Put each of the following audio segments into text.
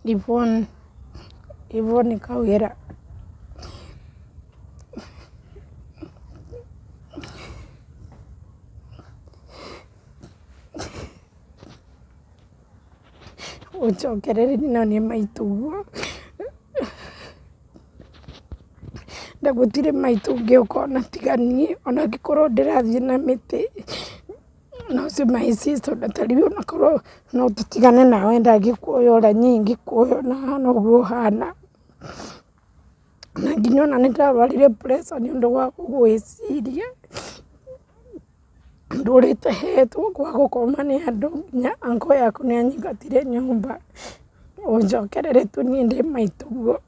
Ivon Kawira. Uchokerere none maituguo. Ndagutire maitungĩ ukona tiganie ona ngikorwo ndirathie na miti no se my sister natariyo nakorwo no tutigane nawe ndagikuoya ora nyingi kuoya na no guhana na nginya ona nĩndarwarire pressure nĩ ũndũ wa gwĩciria ndũrĩte hetwo kwa gũkoma nĩ andũ nginya uncle yaku nĩ anyingatire nyũmba ũnjokerere tu niĩ ndĩ maitũguo.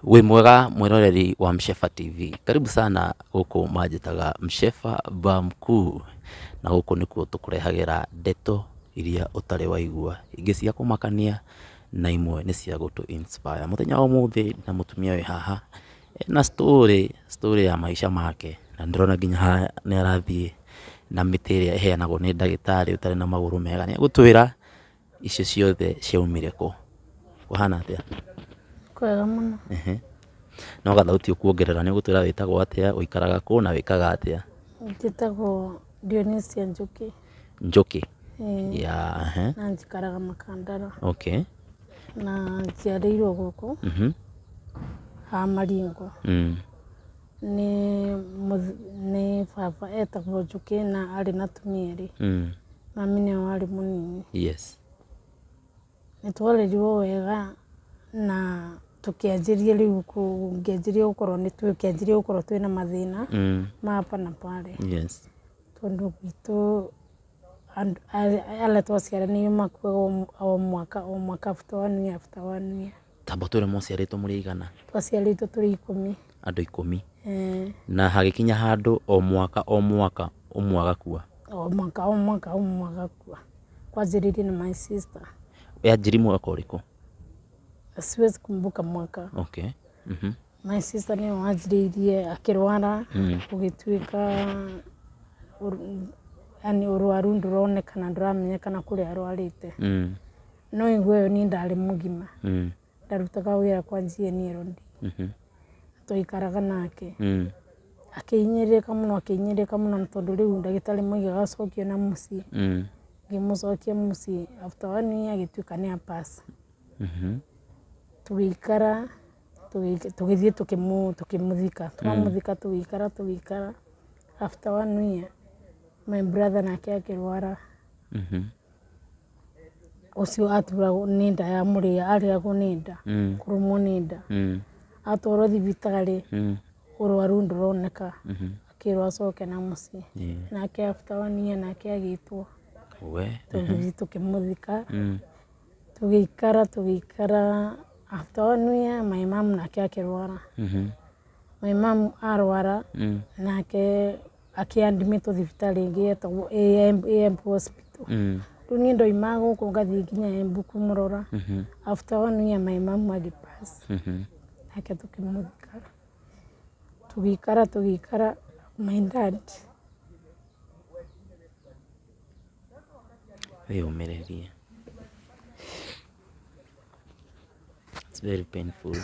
Wĩ mwega mwĩroreri wa Mshefa TV, karibu sana gũkũ manjĩtaga Mshefa ba mkuu, na gũkũ nĩkuo tũkũrehagĩra ndeto iria ũtarĩ waigua, ingĩ cia kũmakania na imwe nĩ cia gũtũ inspire. Mũthenya wa ũmũthĩ na mũtumia wĩ haha na story ya maisha make, na ndĩrona nginya haha nĩ arathiĩ na mĩtĩ ĩrĩa ĩheanagwo nĩ ndagĩtarĩ ũtarĩ na magũrũ mega, nĩ egũtwĩra icio ciothe ciaumire kũ. Kũhana atĩa? Kwega mũno. No gathauti ũkuongerera, nĩ ũgũtwĩra wĩtagwo atĩa, ũikaraga kũ na wĩkaga atĩa? Njĩtagwo Dionisia Njuki. Njuki? Ya, na njikaraga Makandara. Okay. Na njiarĩirwo gũkũ ha Maringo. Nĩ baba etagwo Njuki na arĩ na tumia erĩ. Mami nĩwe warĩ mũnini. Yes. Nĩtwarerirwo wega na tukianjiria riu kungĩanjiria gũkorwo twĩna mathĩna ma hapa na pale. Yes. Tondũ gwitũ arĩa twaciaranĩirwo makuaga o mwaka after 1 year. Tamba twĩre mũciarĩtwo mũrĩ aigana? Twaciarĩtwo tũrĩ 10. Andũ 10? Na hagĩkinya handũ o mwaka ũmwe agakua? O mwaka agakua. Kwanjĩrĩirie na my sister. Yanjirie mwaka ũrĩkũ? Siwezi kumbuka mwaka. Okay. My sister nĩwe wanjĩrĩirie akĩrwara gũgĩtuĩka yani ũrwaru ndũronekana ndũramenyekana kũrĩa arwarĩte. No igwe yo niĩ ndarĩ mũgima. Ndarutaga wĩra kwa GNLD. Twaikaraga nake. Akĩhinyĩrĩrĩka mũno tondũ rĩu ndagĩtarĩ moigaga acokio na mũciĩ. Ngĩmũcokia mũciĩ after 1 year agĩtuĩka nĩ pass. Tũgĩikara tũgĩthiĩ tũkĩmũthika. Twamũthika tũgĩikara after 1 year my brother nake akĩrwara. Ũcio aturagwo nĩ nda ya mũrĩa, arĩagwo nĩ nda, kũrũmwo nĩ nda. Atwarwo thibitarĩ ũrwaru ndũroneka, akĩrwo acoke na mũciĩ. Nake after 1 year nake agĩtwo. Tũgĩthiĩ tũkĩmũthika. Tũgĩikara after 1 year my mom nake akĩrwara. My mom arwara nake akĩadmitwo thibitarĩ ĩngĩ yetagwo AM Hospital. Rĩu niĩ ndoima gũkũ ngathiĩ nginya Embu kũmũrora. After 1 year my mom agĩpass. Nake tũkĩmũthika. Tũgĩikara my dad wĩyũmĩrĩrie. It's very painful.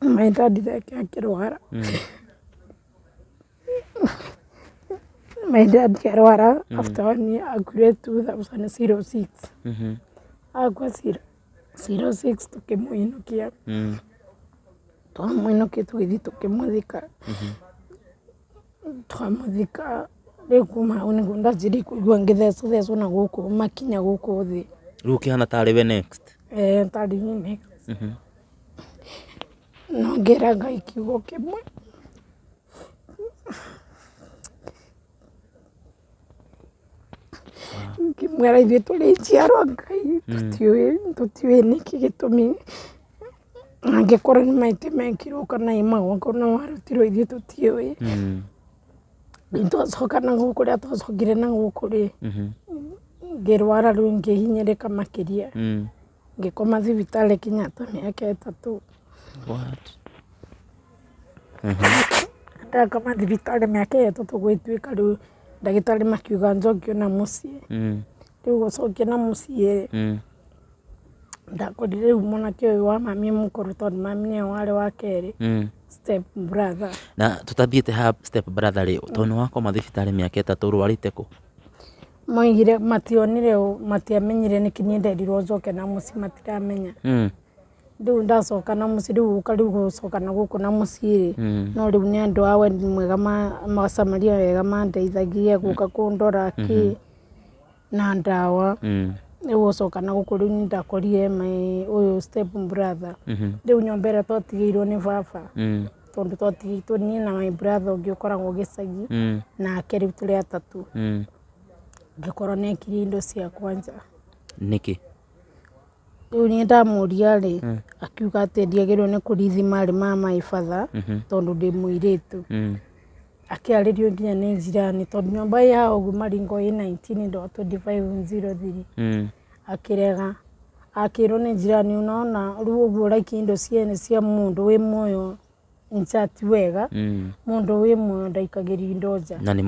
My dad nake akĩrwara. My dad akĩrwara after 1 year akuire 2006. Agua 06 tũkĩmũinũkia. Twamũinũkia tũgĩthiĩ tũkĩmũthika. Twamũthika rĩu kuma hau nĩguo ndanjirie kũigua ngĩthecwo na gũkũ makinya gũkũ thĩ. Rĩu ũkĩhana tarĩ we next? Tarĩ niĩ next. No ngĩra Ngai kiugo kĩmwe. Ngĩmwĩra ithuĩ tũrĩ njiarwa Ngai tũtiũĩ nĩkĩ gĩtũmi angĩkorwo nĩ maitĩ mekirwo kana imagongona warutirwo ithuĩ tũtiũĩ nĩtwacoka na gũkũ rĩrĩa twacokire na gũkũ rĩ ngĩrwara rĩu ngĩhinyĩrĩka makĩria ngĩkoma thibitarĩ Kenyatta mĩaka 3. Ndakoma thibitarĩ mĩaka 3 gwĩtuĩka rĩu ndagĩtarĩ makiuga njokio na mũciĩ rĩu gũcokia na mũciĩ ndakorire rĩu mwanake ũyũ wa mami mũkũrũ tondũ mami nĩwe warĩ wa kerĩ step brother. Na tutathiĩte ha step brother rĩ tondũ wakoma thibitarĩ mĩaka 3 ũrwarĩte kũ? Moigire mationire matiamenyire nĩkĩ niĩ nderirwo njoke na mũciĩ matiramenya. Rĩu ndacoka na mũciĩ rĩu gũcoka na gũkũ na mũciĩ no rĩu nĩ andũ a wendi mwega macamaria wega mandeithagia gũka kũndora na ndawa. Rĩu gũcoka na gũkũ rĩu nĩndakorire ũyũ step brother. Rĩu nyũmba ĩrĩa twatigĩirwo nĩ baba tondũ twatigĩtwo niĩ na my brother ũngĩ ũkoragwo gĩcagi nake rĩu tũrĩ atatũ. Ngĩkorwo nekire indo ciakwa nja. Nĩkĩ? Rĩu niĩ ndamũria rĩ akiuga atĩ ndiagĩrĩirwo nĩ kũrithi marĩ ma my father tondũ ndĩ mũirĩtu. Akĩarĩrio nginya nĩ njirani tondũ nyũmba ya ũguo Maringo ĩ 19.2503 akĩrega akĩrwo nĩ njirani unaona rĩu ũguo ũraikia indo cia mũndũ wĩ muoyo nchati wega mũndũ wĩ muoyo ndaikagĩria indo nja na nĩ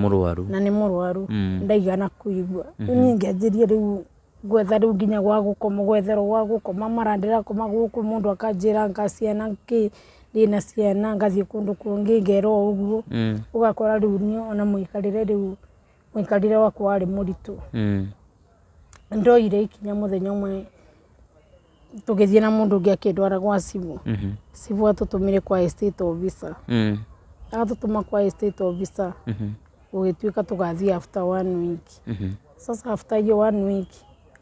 mũrwaru ndaigana kũigua niĩ ngĩanjĩria rĩu gwetha rĩu nginya gwa gũkoma gwetherwo gwa gũkoma marandĩra koma gũkũ mũndũ akanjĩra ngaciana ndĩna ciana ngathiĩ kũndũ kũngĩ ngerwo ũguo ũgakora rĩu niĩ ona mũikarĩre wakwa warĩ mũritũ. Ndoire ikinya mũthenya ũmwe tũgĩthiĩ na mũndũ ũngĩ akĩndwara gwa Sibu. Sibu atũtũmire kwa estate officer. Atũtũma kwa estate officer gũgĩtuĩka tũgathiĩ after 1 week. Sasa after hiyo 1 week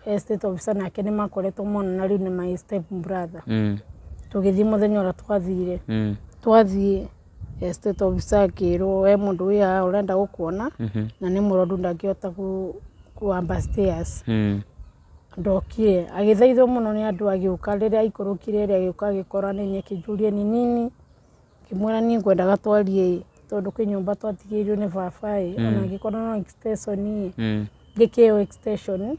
estate officer nake nĩ makoretwo mona na rĩu nĩ my step brother. Tũgĩthiĩ mũthenya ũrĩa twathiĩ estate officer akĩrwo we mũndũ wĩ haha ũrenda gũkuona na nĩ mũrwaru ndangĩhota kwamba stairs. Ndokire agĩthaithwo mũno nĩ andũ agĩũka rĩrĩa aikũrũkire rĩrĩa agĩũka agĩkora nĩ niĩ akĩnjũria nĩ nini ngĩmwĩra niĩ ngwendaga twarie tondũ kĩnyũmba twatigĩirwo nĩ baba ona angĩkorwo no extension ngĩkĩo extension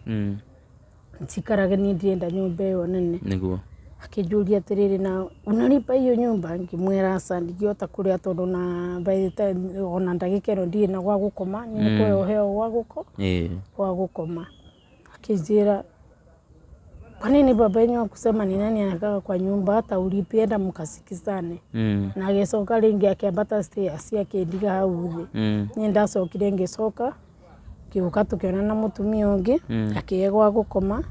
njikarage niĩ ndirenda nyũmba ĩyo nene. Nĩguo akĩnjũria atĩrĩrĩ na unalipa hiyo nyumba ngĩmwĩra aca ndingĩhota kũrĩa tondũ na by the time ona ndagĩka ĩno ndirĩ na gwa gũkoma nĩ nĩkũheo heo gwa gũkoma. Akĩnjĩra kwa nini baba yenyu akusema ni nani anakaa kwa nyumba hata ulipienda mkasikizane. Na agĩcoka rĩngĩ akĩambata stairs akĩndiga hau thĩ. Niĩ ndacokire ngĩcoka ngĩũka tũkĩona na mũtumia ũngĩ akĩhe gwa gũkoma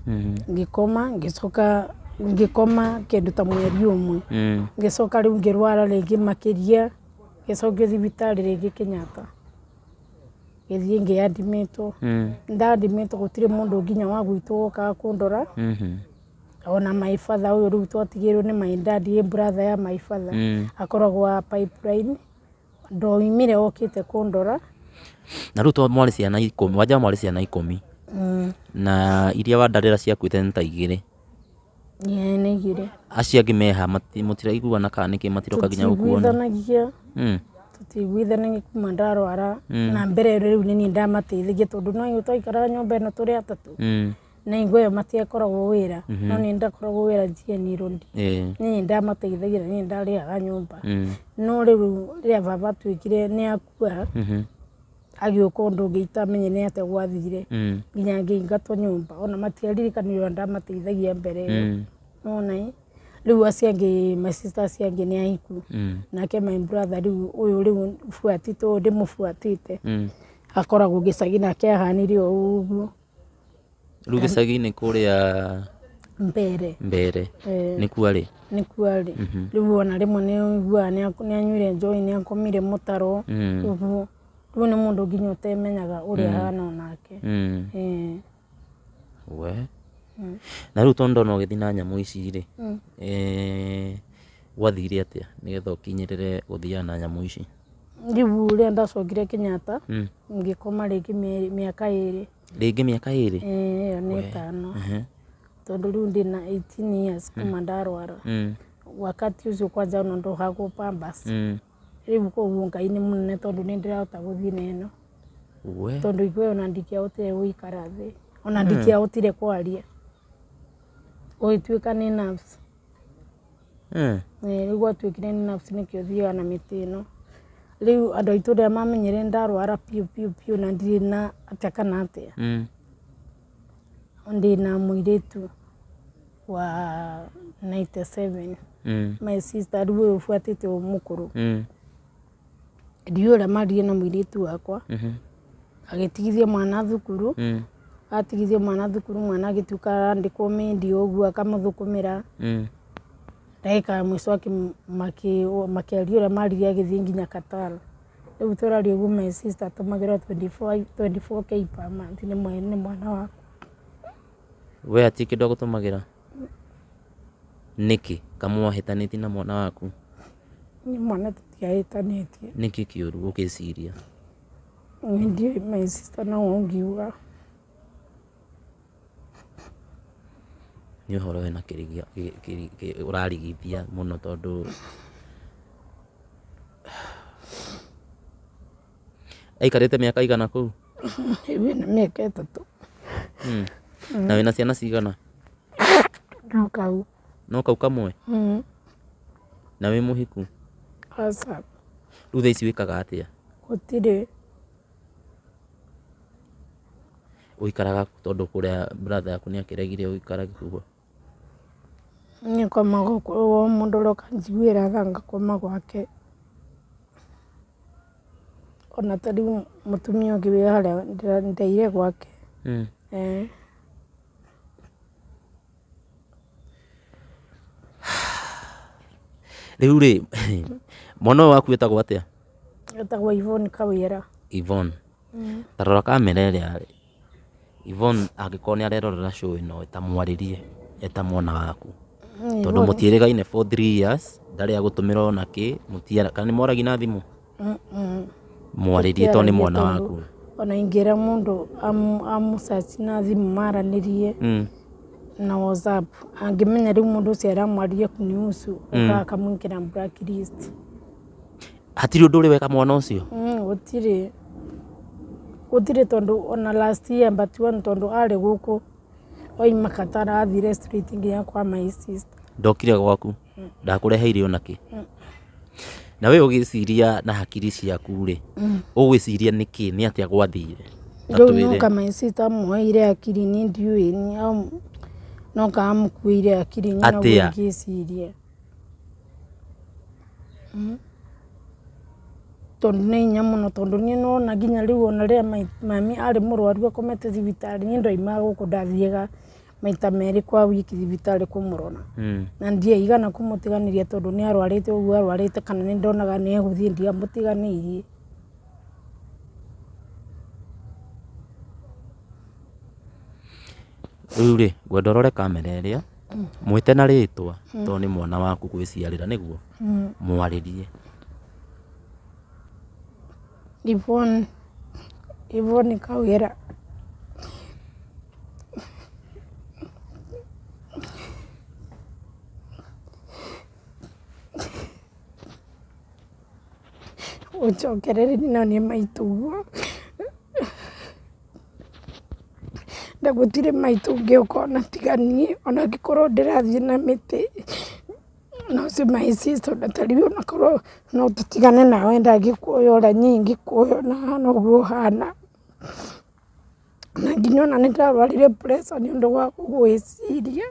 ngĩkoma kĩndũ ta mweri ũmwe. Ngĩcoka rĩu ngĩrwara rĩngĩ makĩria ngĩcokio thibitarĩ rĩngĩ Kenyatta gĩthiĩ ngĩadmitwo. Ndadmitwo gũtirĩ mũndũ nginya wa gwitũ wokaga kũndora ona my father ũyũ rĩu twatigĩirwo nĩ my dad brother ya my father akoragwo wa Pipeline ndoimire okĩte kũndora. Na rĩu to mwarĩ ciana 10 wanja mwarĩ ciana 10 na iria wandarĩra ciakuĩte nĩ ta 2 nĩ 2 acio angĩ meha mũtiraiguana kana nĩkĩ matiroka nginya gũkuona? Tũtiguithanagia kuma ndarwara na mbere rĩu nĩ niĩ ndamateithagia tondũ no ithuĩ twaikaraga nyũmba ĩno tũrĩ atatũ na hingo ĩyo matiakoragwo wĩra no niĩ ndakoragwo wĩra GN Road. Niĩ ndamateithagia na niĩ ndarĩhaga nyũmba. No rĩu rĩrĩa baba atuĩkire nĩ akua agĩũka ũndũ ũngĩ itamenye nĩ atĩa gwathire nginya ngĩingatwo nyũmba ona matiaririkanire ndamateithagia mbere ĩyo. Nona rĩu acio angĩ my sisters angĩ nĩ ahiku nake my brother rĩu ũyũ rĩu buatĩtwo ndĩmũbuatĩte akoragwo gĩcagi nake ahanire o ũguo. Rĩu gĩcagi-inĩ kũrĩa Mbere nĩ kuarĩ rĩu ona rĩmwe nĩ ũiguaga nĩ anyuire njohi nĩ akomire mũtaro ũguo. Rĩu nĩ mũndũ nginya ũtemenyaga ũrĩa ahana onake. Na rĩu tondũ ndona ũgĩthiĩ na nyamũ ici rĩ gwathire atĩa nĩgetha ũkinyĩrĩre gũthiaga na nyamũ ici? Rĩu rĩrĩa ndacokire Kenyatta ngĩkoma rĩngĩ mĩaka 2. Rĩngĩ mĩaka 2? Ĩyo nĩ 5 tondũ rĩu ndĩ na 18 years kuma ndarwara. wakati ucio kwanza no ndohagwo Pampers riu ko Ngai munene tondu ni ndirahota guthii neno tondu igwe ona ndikia utire guikara thi ona ndikia utire kwaria tuika ni nerves riu gwatuikire ni nerves nikio thiaga na miti ino riu andu aitu ria mamenyere ndarwara piu na ndiri na ateka na atia ndina muiritu wa 97 my sister riu ufuatite mukuru ndiura marie na muiritu wakwa agitigithia mwana thukuru atigithia mwana thukuru mwana agituka ndiko mendi ogu akamuthukumira ndaika mwiso makiariura marie agithii nginya Qatar riu turari ogu my sister tumagira 24k per month ni mwana wakwa we ati kidogo tumagira niki kama wahitaniti na mwana waku ni mwana tutiahitanite niki kiuru ukisiria ndio my sister na ongiuga ni horo wena kirigia urarigithia muno tondu aikarite miaka igana kuu iwe na miaka 3 na wena ciana cigana no kau kamwe na wi muhiku asa riu thaa ici wikaga atia gutire uikaraga tondu kuria brother yaku ni akiregire uikaraga kugo ni komaga kwa mundu roka njiguira thanga koma gwake ona tari mutumia ungi haria ndaire gwake riu ri mwana waku etagwo atia etagwo Yvonne Kawira Yvonne tarora kamera iria Yvonne angikorwo ni arerorera show ino itamwaririe eta mwana waku tondu mutiirigaine for 3 years ndari agutumira ona ki mutiara kana ni moragi na thimu mwaririe tondu ni mwana waku ona ingira mundu amusachi na thimu maranirie na WhatsApp angimenya riu mundu ucio aramwaririe kuniusu akamwikira blacklist hatiri undu uri weka mwana ucio gutire tondu ona last year but one tondu ari guku oima Qatar athire street nginya kwa my sister ndokire gwaku ndakureheire onaki na we ugiciria na hakiri ciaku ri ugwiciria niki ni atia gwathire tatuire kama my sister moire akiri ni ndiui ni no kamukuire akiri ni no ugiciria tondu ni nyamuno tondu ni no na ginya riu ona ria mami ari murwaru akomete thibitari ni ndoima guku ndathiega maita meri kwa wiki thibitari kumurona na ndie igana kumutiganiria tondu ni arwarite ugu arwarite kana ni ndonaga ni eguthie ndia mutiganirie riu ri gwendorore kamera iria mwite na ritwa tondu ni mwana waku gwiciarira niguo mwaririe Yvonne Kawira ucokerere nino ni maituguo ndagutire maitungi ukona tiganie ona gikorwo ndirathie na miti no se my sister natari ona korwo no tutigane nawe ndagikuoya ora nyingi kuoya na no guhana na nginya ona ndarwarire pressure ni undu wa kugwiciria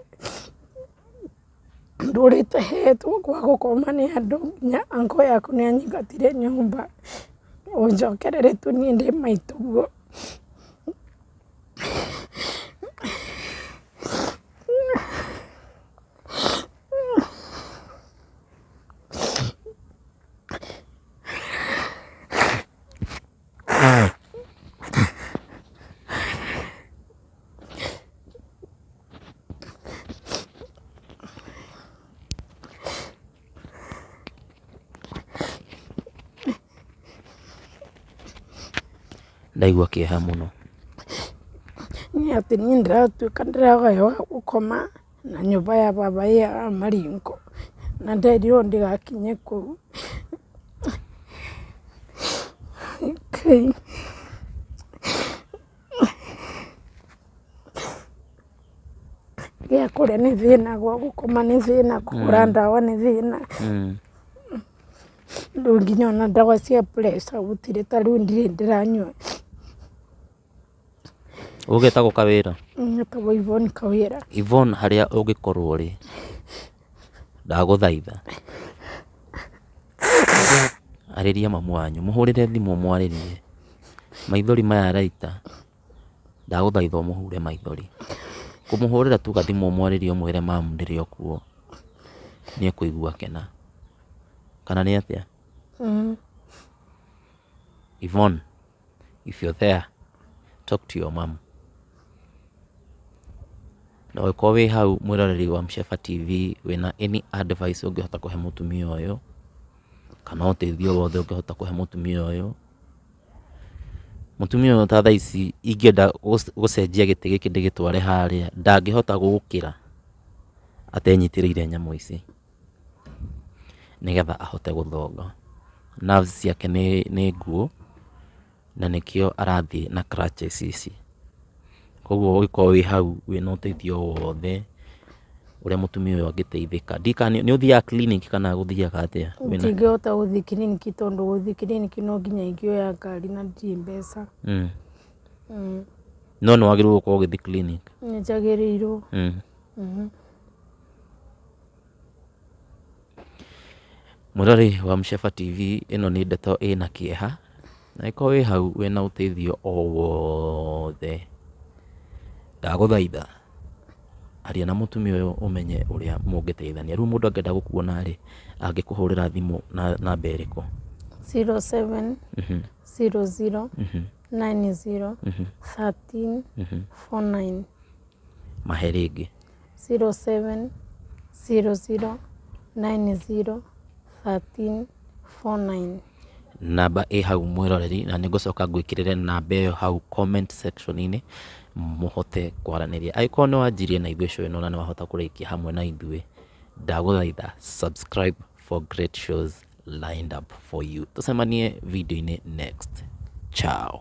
ndurite hetwo kwa gukoma ni andu nya anko yaku ni anyingatire nyumba unjokerere tu ni ndi maituguo ndaigua kieha muno ni ati ni ndiratuika ndiragaya gukoma na nyumba ya baba ya Maringo na nderirwo ndigakinye kũu. Gĩa kũrĩa nĩ thĩna, gwa gũkoma nĩ thĩna, kũgũra ndawa nĩ thĩna. Rĩu nginya ona ndawa cia pressure gũtirĩ, ta rĩu ndirĩ ndĩranyua. Ũgĩtagwo Kawĩra? Ngetagwo Yvonne Kawĩra. Yvonne, harĩa ũngĩkorwo rĩ, ndagũthaitha arĩria mamu wanyu, mũhũrĩre thimũ mwarĩrie. Maithori maya araita, ndagũthaitha ũmũhure maithori. Kũmũhũrĩra tu gathimũ mwarĩrie ũmwĩre mamu ndĩrĩ o kuo, nĩ ekũigua kena. Kana nĩ atĩa? Yvonne, if you're there, talk to your mom. Na ũngĩkorwo wĩ hau mwĩroreri wa Mshefa TV wĩna any advice ũngĩhota kũhe mũtumia ũyũ, kana ũteithio wothe ũngĩhota kũhe mũtumia ũyũ. Mũtumia ũyũ ta thaa ici ingĩenda gũcenjia gĩtĩ gĩkĩ ndĩgĩtware harĩa, ndangĩhota gũkĩra atenyitĩrĩire nyamũ ici nĩgetha ahote gũthonga. Nerves ciake nĩ nguũ na nĩkĩo arathiĩ na crutches ici. Koguo ũngĩkorwo wĩ hau wĩna ũteithio wothe ũrĩa mũtumia ũyũ angĩteithĩka. Nĩ ũthiaga clinic kana gũthiaga atĩa? Ndingĩhota gũthiĩ clinic tondũ gũthiĩ clinic no nginya ingĩoya ngari na ndirĩ mbeca. No nĩwagĩrĩirwo gũkorwo ũgĩthiĩ clinic? Nĩ njagĩrĩirwo. Mwĩroreri wa Mshefa TV, ĩno nĩ ndeto ĩna kĩeha, na ĩkorwo wĩ hau wĩna ũteithio o wothe, ndagũthaitha aria na mũtumia ũyũ ũmenye ũrĩa mũngĩteithania. Rĩu mũndũ angĩenda gũkuona rĩ, angĩkũhũrĩra thimũ na namba ĩrĩkũ? 07 00 90 13 49. Mahe rĩngĩ. 07 00 90 13 49. Namba ĩ hau mwĩroreri, na nĩngũcoka ngwĩkĩrĩre namba ĩyo hau comment section-inĩ mũhote kwaranĩria. Angĩkorwo nĩ wanjirie na ithuĩ show ĩno na nĩ wahota kũrĩkia hamwe na ithuĩ, ndagũthaitha subscribe for great shows lined up for you. Tũcemanie video-inĩ next. Ciao.